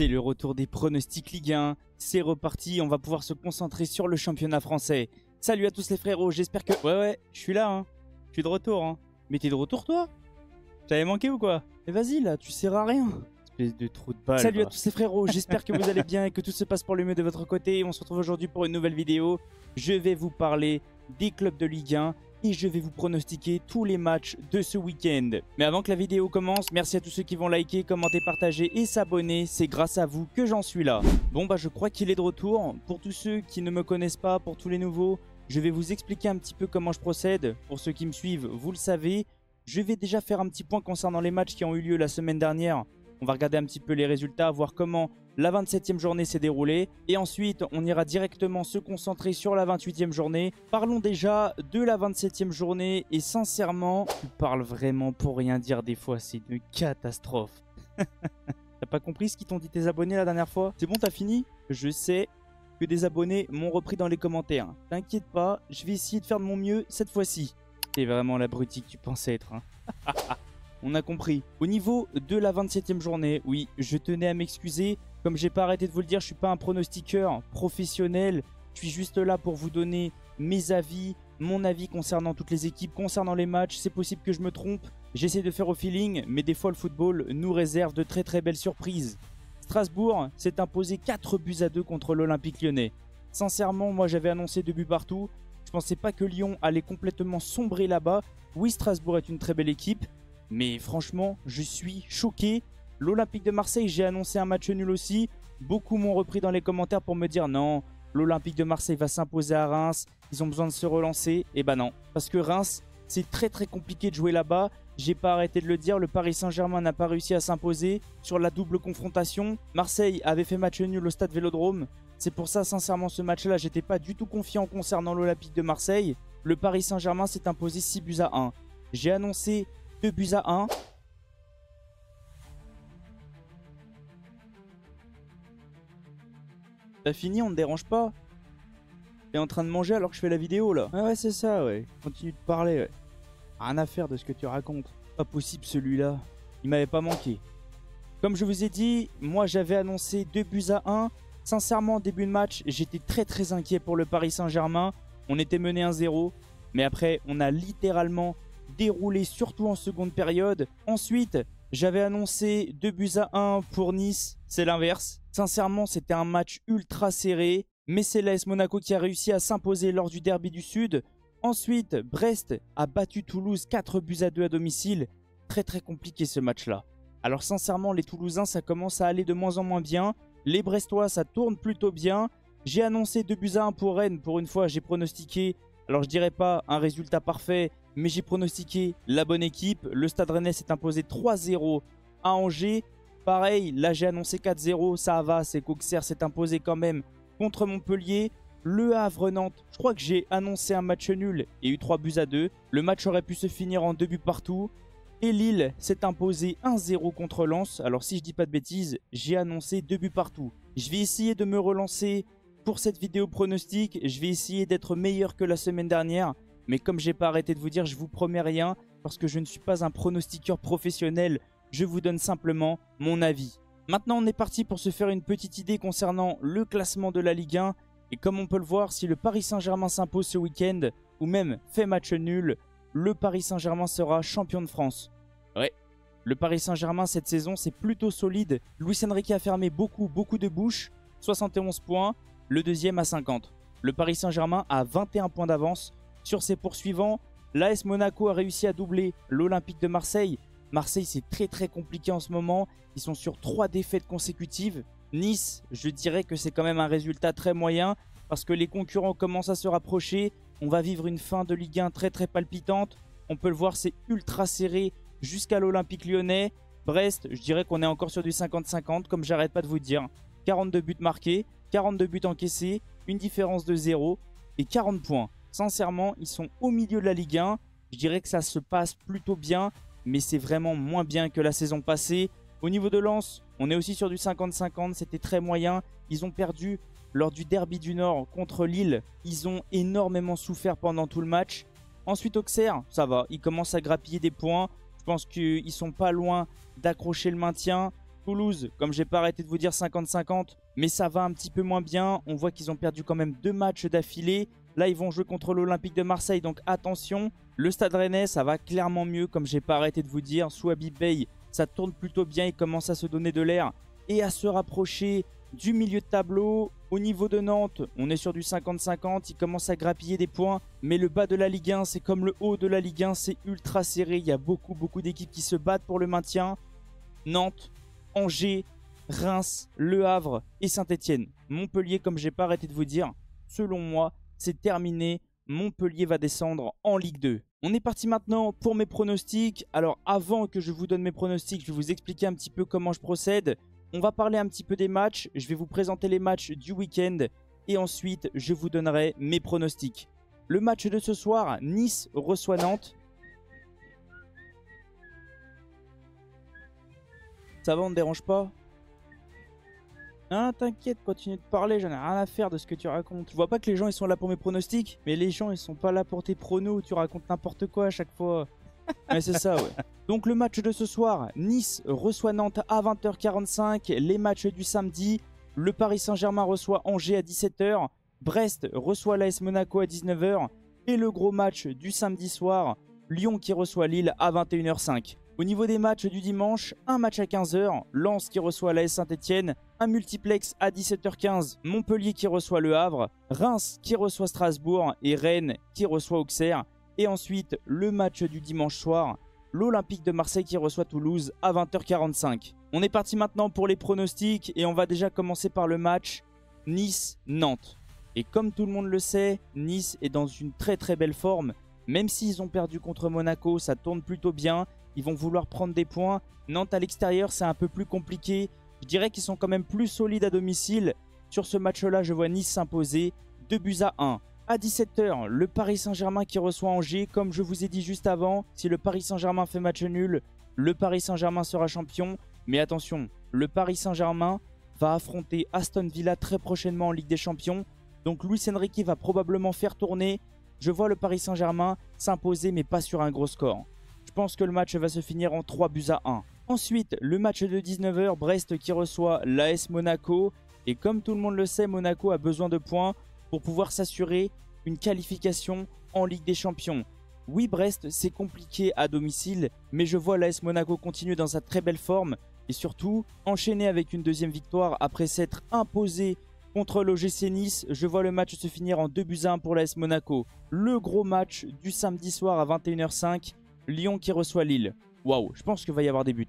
C'est le retour des pronostics Ligue 1. C'est reparti, on va pouvoir se concentrer sur le championnat français. Salut à tous les frérots, j'espère que... Ouais, je suis là, hein. Je suis de retour, hein. Mais t'es de retour, toi? T'avais manqué ou quoi? Mais vas-y, là, tu sers à rien. Espèce de trou de balle. Salut à tous les frérots, j'espère que vous allez bien et que tout se passe pour le mieux de votre côté. On se retrouve aujourd'hui pour une nouvelle vidéo. Je vais vous parler des clubs de Ligue 1 et je vais vous pronostiquer tous les matchs de ce week-end. Mais avant que la vidéo commence, merci à tous ceux qui vont liker, commenter, partager et s'abonner. C'est grâce à vous que j'en suis là. Bon bah je crois qu'il est de retour. Pour tous ceux qui ne me connaissent pas, pour tous les nouveaux, je vais vous expliquer un petit peu comment je procède. Pour ceux qui me suivent, vous le savez. Je vais déjà faire un petit point concernant les matchs qui ont eu lieu la semaine dernière. On va regarder un petit peu les résultats, voir comment la 27e journée s'est déroulée. Et ensuite, on ira directement se concentrer sur la 28e journée. Parlons déjà de la 27e journée. Et sincèrement, tu parles vraiment pour rien dire des fois. C'est une catastrophe. T'as pas compris ce qu'ils t'ont dit tes abonnés la dernière fois? C'est bon, t'as fini? Je sais que des abonnés m'ont repris dans les commentaires. T'inquiète pas, je vais essayer de faire de mon mieux cette fois-ci. T'es vraiment l'abruti que tu pensais être, hein. On a compris. Au niveau de la 27e journée, oui, je tenais à m'excuser. Comme j'ai pas arrêté de vous le dire, je suis pas un pronostiqueur professionnel. Je suis juste là pour vous donner mes avis, mon avis concernant toutes les équipes, concernant les matchs. C'est possible que je me trompe. J'essaie de faire au feeling, mais des fois le football nous réserve de très belles surprises. Strasbourg s'est imposé 4-2 contre l'Olympique Lyonnais. Sincèrement, moi j'avais annoncé 2 buts partout. Je pensais pas que Lyon allait complètement sombrer là-bas. Oui, Strasbourg est une très belle équipe. Mais franchement, je suis choqué. L'Olympique de Marseille, j'ai annoncé un match nul aussi. Beaucoup m'ont repris dans les commentaires pour me dire non, l'Olympique de Marseille va s'imposer à Reims. Ils ont besoin de se relancer. Et bah non, parce que Reims, c'est très compliqué de jouer là-bas. J'ai pas arrêté de le dire, le Paris Saint-Germain n'a pas réussi à s'imposer sur la double confrontation. Marseille avait fait match nul au stade Vélodrome. C'est pour ça, sincèrement, ce match-là, j'étais pas du tout confiant concernant l'Olympique de Marseille. Le Paris Saint-Germain s'est imposé 6-1. J'ai annoncé 2-1. T'as fini, on ne dérange pas? T'es en train de manger alors que je fais la vidéo là? Ouais, c'est ça, ouais. Continue de parler, ouais. Rien à faire de ce que tu racontes. Pas possible celui-là. Il m'avait pas manqué. Comme je vous ai dit, moi j'avais annoncé 2-1. Sincèrement, début de match, j'étais très inquiet pour le Paris Saint-Germain. On était mené 1-0. Mais après, on a littéralement déroulé, surtout en seconde période. Ensuite, j'avais annoncé 2-1 pour Nice. C'est l'inverse. Sincèrement, c'était un match ultra serré. Mais c'est l'AS Monaco qui a réussi à s'imposer lors du derby du Sud. Ensuite, Brest a battu Toulouse 4-2 à domicile. Très compliqué ce match-là. Alors sincèrement, les Toulousains, ça commence à aller de moins en moins bien. Les Brestois, ça tourne plutôt bien. J'ai annoncé 2-1 pour Rennes. Pour une fois, j'ai pronostiqué, alors je dirais pas un résultat parfait, mais j'ai pronostiqué la bonne équipe. Le Stade Rennais s'est imposé 3-0 à Angers. Pareil, là j'ai annoncé 4-0, ça va, c'est qu'Auxerre s'est imposé quand même contre Montpellier. Le Havre-Nantes, je crois que j'ai annoncé un match nul et eu 3-2. Le match aurait pu se finir en 2 buts partout. Et Lille s'est imposé 1-0 contre Lens. Alors si je dis pas de bêtises, j'ai annoncé 2 buts partout. Je vais essayer de me relancer pour cette vidéo pronostic. Je vais essayer d'être meilleur que la semaine dernière. Mais comme j'ai pas arrêté de vous dire, je vous promets rien. Parce que je ne suis pas un pronostiqueur professionnel. Je vous donne simplement mon avis. Maintenant on est parti pour se faire une petite idée concernant le classement de la Ligue 1. Et comme on peut le voir, si le Paris Saint-Germain s'impose ce week-end, ou même fait match nul, le Paris Saint-Germain sera champion de France. Ouais, le Paris Saint-Germain cette saison c'est plutôt solide. Luis Enrique a fermé beaucoup de bouches. 71 points, le deuxième à 50. Le Paris Saint-Germain a 21 points d'avance sur ses poursuivants. L'AS Monaco a réussi à doubler l'Olympique de Marseille. Marseille c'est très compliqué en ce moment. Ils sont sur 3 défaites consécutives. Nice, je dirais que c'est quand même un résultat très moyen parce que les concurrents commencent à se rapprocher. On va vivre une fin de Ligue 1 très palpitante. On peut le voir, c'est ultra serré jusqu'à l'Olympique Lyonnais. Brest, je dirais qu'on est encore sur du 50-50 comme j'arrête pas de vous dire. 42 buts marqués, 42 buts encaissés, une différence de 0 et 40 points. Sincèrement, ils sont au milieu de la Ligue 1. Je dirais que ça se passe plutôt bien, mais c'est vraiment moins bien que la saison passée. Au niveau de Lens, on est aussi sur du 50-50, c'était très moyen. Ils ont perdu lors du derby du Nord contre Lille. Ils ont énormément souffert pendant tout le match. Ensuite Auxerre, ça va, ils commencent à grappiller des points. Je pense qu'ils sont pas loin d'accrocher le maintien. Toulouse, comme j'ai pas arrêté de vous dire 50-50, mais ça va un petit peu moins bien. On voit qu'ils ont perdu quand même 2 matchs d'affilée. Là, ils vont jouer contre l'Olympique de Marseille, donc attention. Le Stade Rennais, ça va clairement mieux, comme j'ai pas arrêté de vous dire. Sous Habib Beye, ça tourne plutôt bien, il commence à se donner de l'air et à se rapprocher du milieu de tableau. Au niveau de Nantes, on est sur du 50-50, il commence à grappiller des points. Mais le bas de la Ligue 1, c'est comme le haut de la Ligue 1, c'est ultra serré. Il y a beaucoup d'équipes qui se battent pour le maintien. Nantes, Angers, Reims, Le Havre et Saint-Etienne. Montpellier, comme j'ai pas arrêté de vous dire, selon moi, c'est terminé. Montpellier va descendre en Ligue 2. On est parti maintenant pour mes pronostics. Alors avant que je vous donne mes pronostics, je vais vous expliquer un petit peu comment je procède. On va parler un petit peu des matchs. Je vais vous présenter les matchs du week-end. Et ensuite, je vous donnerai mes pronostics. Le match de ce soir, Nice reçoit Nantes. Ça va, on ne dérange pas? Ah, t'inquiète, continue de parler, j'en ai rien à faire de ce que tu racontes. Tu vois pas que les gens ils sont là pour mes pronostics? Mais les gens ils sont pas là pour tes pronos, tu racontes n'importe quoi à chaque fois. Mais c'est ça, ouais. Donc le match de ce soir, Nice reçoit Nantes à 20h45. Les matchs du samedi, le Paris Saint-Germain reçoit Angers à 17h. Brest reçoit l'AS Monaco à 19h. Et le gros match du samedi soir, Lyon qui reçoit Lille à 21h05. Au niveau des matchs du dimanche, un match à 15h, Lens qui reçoit l'AS Saint-Etienne, un multiplex à 17h15, Montpellier qui reçoit Le Havre, Reims qui reçoit Strasbourg et Rennes qui reçoit Auxerre. Et ensuite, le match du dimanche soir, l'Olympique de Marseille qui reçoit Toulouse à 20h45. On est parti maintenant pour les pronostics et on va déjà commencer par le match Nice-Nantes. Et comme tout le monde le sait, Nice est dans une très belle forme. Même s'ils ont perdu contre Monaco, ça tourne plutôt bien. Ils vont vouloir prendre des points. Nantes à l'extérieur, c'est un peu plus compliqué. Je dirais qu'ils sont quand même plus solides à domicile. Sur ce match-là, je vois Nice s'imposer 2-1. À 17h, le Paris Saint-Germain qui reçoit Angers. Comme je vous ai dit juste avant, si le Paris Saint-Germain fait match nul, le Paris Saint-Germain sera champion. Mais attention, le Paris Saint-Germain va affronter Aston Villa très prochainement en Ligue des Champions. Donc Luis Enrique va probablement faire tourner. Je vois le Paris Saint-Germain s'imposer, mais pas sur un gros score. Je pense que le match va se finir en 3-1. Ensuite, le match de 19h, Brest qui reçoit l'AS Monaco. Et comme tout le monde le sait, Monaco a besoin de points pour pouvoir s'assurer une qualification en Ligue des Champions. Oui, Brest, c'est compliqué à domicile, mais je vois l'AS Monaco continuer dans sa très belle forme. Et surtout, enchaîner avec une deuxième victoire après s'être imposé contre l'OGC Nice. Je vois le match se finir en 2-1 pour l'AS Monaco. Le gros match du samedi soir à 21h05. Lyon qui reçoit Lille. Waouh, je pense qu'il va y avoir des buts.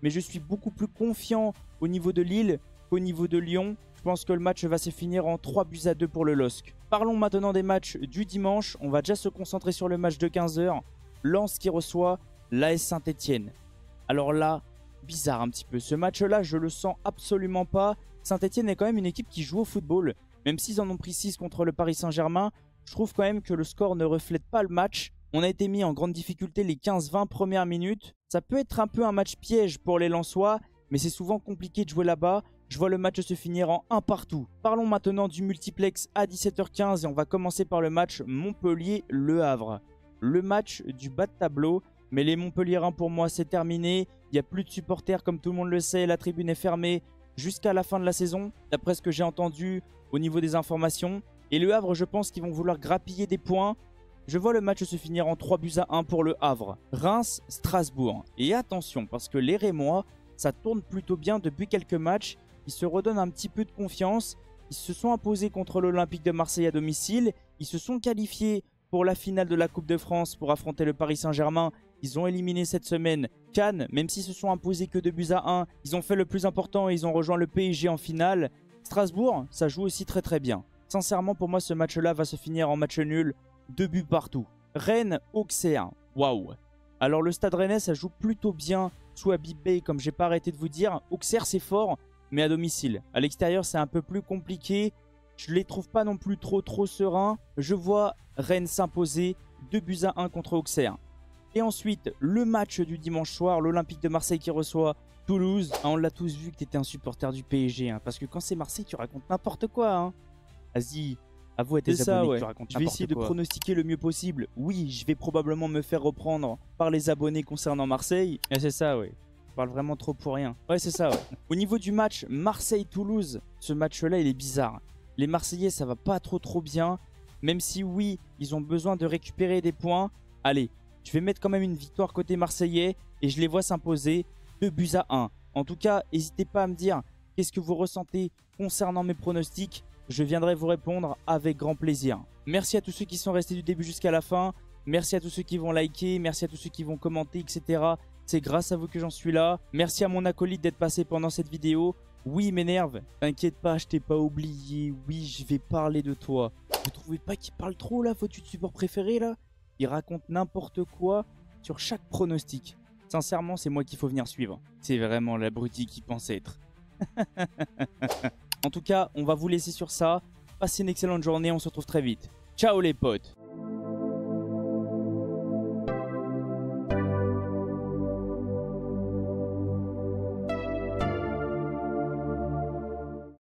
Mais je suis beaucoup plus confiant au niveau de Lille qu'au niveau de Lyon. Je pense que le match va se finir en 3-2 pour le LOSC. Parlons maintenant des matchs du dimanche. On va déjà se concentrer sur le match de 15h. Lens qui reçoit l'AS Saint-Etienne. Alors là, bizarre un petit peu. Ce match-là, je le sens absolument pas. Saint-Etienne est quand même une équipe qui joue au football. Même s'ils en ont pris 6 contre le Paris Saint-Germain, je trouve quand même que le score ne reflète pas le match. On a été mis en grande difficulté les 15-20 premières minutes. Ça peut être un peu un match piège pour les Lensois, mais c'est souvent compliqué de jouer là-bas. Je vois le match se finir en 1 partout. Parlons maintenant du multiplex à 17h15 et on va commencer par le match Montpellier-Le Havre. Le match du bas de tableau, mais les Montpelliérains pour moi c'est terminé. Il n'y a plus de supporters comme tout le monde le sait, la tribune est fermée jusqu'à la fin de la saison, d'après ce que j'ai entendu au niveau des informations. Et Le Havre, je pense qu'ils vont vouloir grappiller des points. Je vois le match se finir en 3-1 pour Le Havre. Reims, Strasbourg. Et attention, parce que les Rémois, ça tourne plutôt bien depuis quelques matchs. Ils se redonnent un petit peu de confiance. Ils se sont imposés contre l'Olympique de Marseille à domicile. Ils se sont qualifiés pour la finale de la Coupe de France pour affronter le Paris Saint-Germain. Ils ont éliminé cette semaine Cannes, même s'ils se sont imposés que 2-1. Ils ont fait le plus important et ils ont rejoint le PSG en finale. Strasbourg, ça joue aussi très bien. Sincèrement, pour moi, ce match-là va se finir en match nul. 2 buts partout. Rennes, Auxerre. Waouh. Alors le Stade Rennais, ça joue plutôt bien sous Habib Beye, comme j'ai pas arrêté de vous dire. Auxerre, c'est fort, mais à domicile. À l'extérieur, c'est un peu plus compliqué. Je les trouve pas non plus trop sereins. Je vois Rennes s'imposer 2-1 contre Auxerre. Et ensuite, le match du dimanche soir, l'Olympique de Marseille qui reçoit Toulouse. Ah, on l'a tous vu que tu étais un supporter du PSG. Parce que quand c'est Marseille, tu racontes n'importe quoi. Vas-y. Avoue à tes abonnés que tu racontes n'importe quoi. Je vais essayer de pronostiquer le mieux possible. Oui, je vais probablement me faire reprendre par les abonnés concernant Marseille. Et c'est ça, oui. parle vraiment trop pour rien. Ouais, c'est ça, ouais. Au niveau du match Marseille-Toulouse, ce match-là, il est bizarre. Les Marseillais, ça va pas trop bien. Même si, oui, ils ont besoin de récupérer des points. Allez, je vais mettre quand même une victoire côté Marseillais et je les vois s'imposer 2-1. En tout cas, n'hésitez pas à me dire qu'est-ce que vous ressentez concernant mes pronostics. Je viendrai vous répondre avec grand plaisir. Merci à tous ceux qui sont restés du début jusqu'à la fin. Merci à tous ceux qui vont liker. Merci à tous ceux qui vont commenter, etc. C'est grâce à vous que j'en suis là. Merci à mon acolyte d'être passé pendant cette vidéo. Oui, il m'énerve. T'inquiète pas, je t'ai pas oublié. Oui, je vais parler de toi. Vous trouvez pas qu'il parle trop là, votre youtubeur préféré là? Il raconte n'importe quoi sur chaque pronostic. Sincèrement, c'est moi qu'il faut venir suivre. C'est vraiment l'abruti qui pense être. En tout cas, on va vous laisser sur ça. Passez une excellente journée, on se retrouve très vite. Ciao les potes!